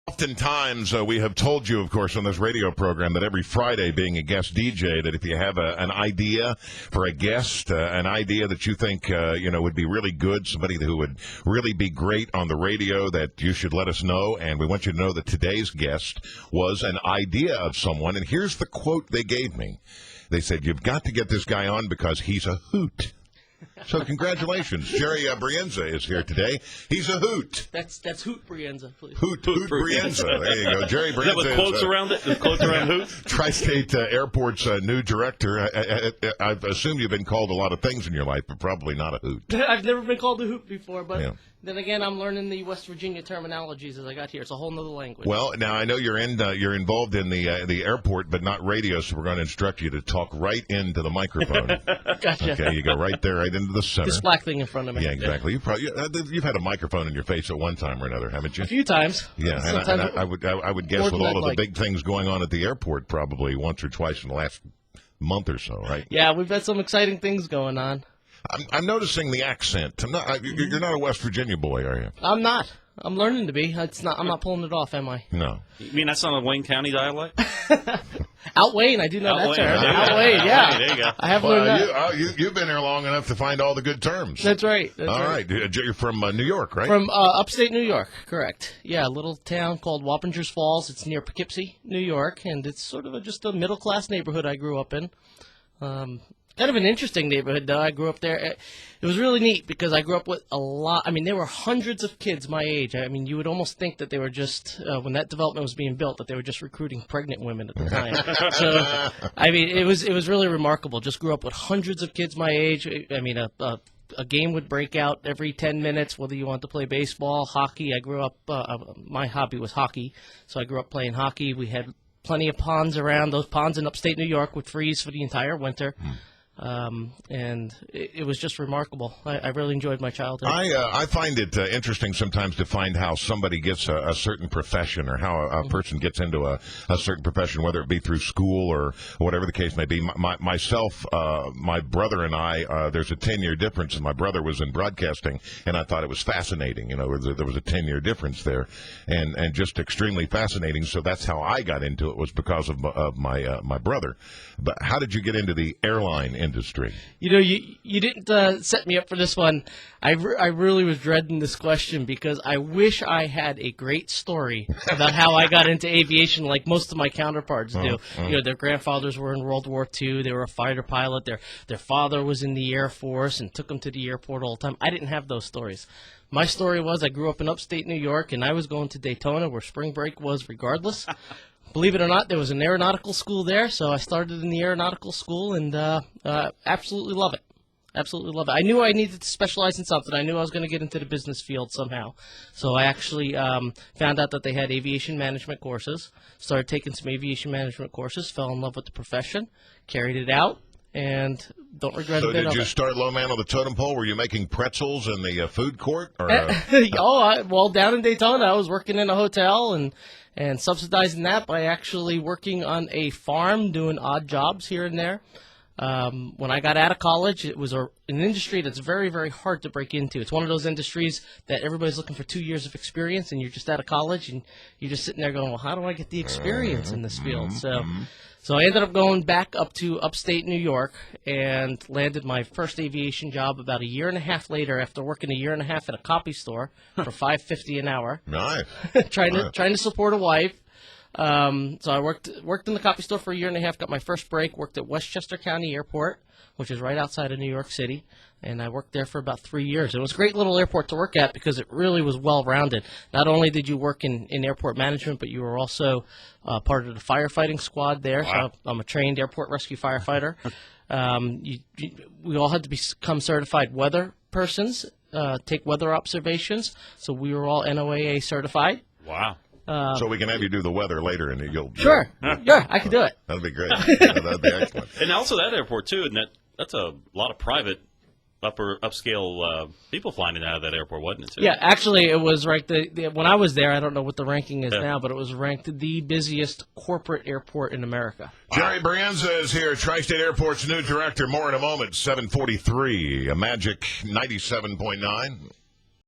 Oftentimes, we have told you, of course, on this radio program that every Friday, being a guest DJ, that if you have an idea for a guest, an idea that you think would be really good, somebody who would really be great on the radio, that you should let us know. And we want you to know that today's guest was an idea of someone. And here's the quote they gave me. They said, "You've got to get this guy on because he's a hoot." So congratulations. Jerry Brienza is here today. He's a hoot. That's Hoot Brienza, please. Hoot Brienza. There you go. Jerry Brienza. Is that with quotes around it? With quotes around Hoot? Tri-State Airport's new director. I've assumed you've been called a lot of things in your life, but probably not a hoot. I've never been called a hoot before, but Yeah. then again, I'm learning the West Virginia terminologies as I got here. It's a whole nother language. Well, now I know you're involved in the airport, but not radio, so we're going to instruct you to talk right into the microphone. Gotcha. Okay, you go right there, right into the center. This black thing in front of me. Yeah, exactly. You've had a microphone in your face at one time or another, haven't you? A few times. Yeah, and I would guess more with than all of I'd the like. big things going on at the airport, probably once or twice in the last month or so, right? Yeah, we've had some exciting things going on. I'm noticing the accent. You're not a West Virginia boy, are you? I'm not. I'm learning to be. I'm not pulling it off, am I? No. You mean that's not a Wayne County dialect? Outweighing, I do know that term. Outweighing, Outweighing, yeah. There you go. I have learned that. You've been here long enough to find all the good terms. That's right. All right. You're from New York, right? From upstate New York, correct. Yeah, a little town called Wappingers Falls. It's near Poughkeepsie, New York, and it's sort of just a middle-class neighborhood I grew up in. Kind of an interesting neighborhood, though. I grew up there. It was really neat because I grew up with a lot. I mean, there were hundreds of kids my age. I mean, you would almost think that they were just, when that development was being built, that they were just recruiting pregnant women at the time. So, I mean, it was really remarkable. Just grew up with hundreds of kids my age. I mean, a game would break out every 10 minutes, whether you want to play baseball, hockey. I grew up, my hobby was hockey, so I grew up playing hockey. We had plenty of ponds around. Those ponds in upstate New York would freeze for the entire winter. And it was just remarkable. I really enjoyed my childhood. I find it interesting sometimes to find how somebody gets a certain profession or how a person gets into a certain profession, whether it be through school or whatever the case may be. Myself, my brother and I, there's a 10-year difference, and my brother was in broadcasting, and I thought it was fascinating. You know, there was a 10-year difference there, and just extremely fascinating. So that's how I got into it, was because of my brother. But how did you get into the airline industry? You know, you didn't set me up for this one. I really was dreading this question because I wish I had a great story about how I got into aviation like most of my counterparts do. You know, their grandfathers were in World War II. They were a fighter pilot. Their father was in the Air Force and took them to the airport all the time. I didn't have those stories. My story was I grew up in upstate New York, and I was going to Daytona where spring break was regardless. Believe it or not, there was an aeronautical school there, so I started in the aeronautical school and absolutely love it. Absolutely love it. I knew I needed to specialize in something. I knew I was going to get into the business field somehow. So I actually found out that they had aviation management courses, started taking some aviation management courses, fell in love with the profession, carried it out, and don't regret a bit of it. So did you start low man on the totem pole? Were you making pretzels in the food court? Or, well, down in Daytona, I was working in a hotel and subsidizing that by actually working on a farm, doing odd jobs here and there. When I got out of college, it was an industry that's very, very hard to break into. It's one of those industries that everybody's looking for 2 years of experience, and you're just out of college, and you're just sitting there going, well, how do I get the experience in this field? So I ended up going back up to upstate New York and landed my first aviation job about a year and a half later after working a year and a half at a copy store for $5.50 an hour. Nice. trying to support a wife. So I worked in the copy store for a year and a half, got my first break, worked at Westchester County Airport, which is right outside of New York City, and I worked there for about 3 years. It was a great little airport to work at because it really was well-rounded. Not only did you work in airport management, but you were also part of the firefighting squad there. Wow. So I'm a trained airport rescue firefighter. We all had to become certified weather persons, take weather observations, so we were all NOAA certified. Wow. So we can have you do the weather later, and you'll... Sure. Yeah, I can do it. That'd be great. That'd be excellent. And also that airport, too, and that's a lot of private, upscale people flying in and out of that airport, wasn't it, too? Yeah, actually, it was ranked, when I was there, I don't know what the ranking is now, but it was ranked the busiest corporate airport in America. Jerry Brienza is here, Tri-State Airport's new director. More in a moment, 7:43, a magic 97.9.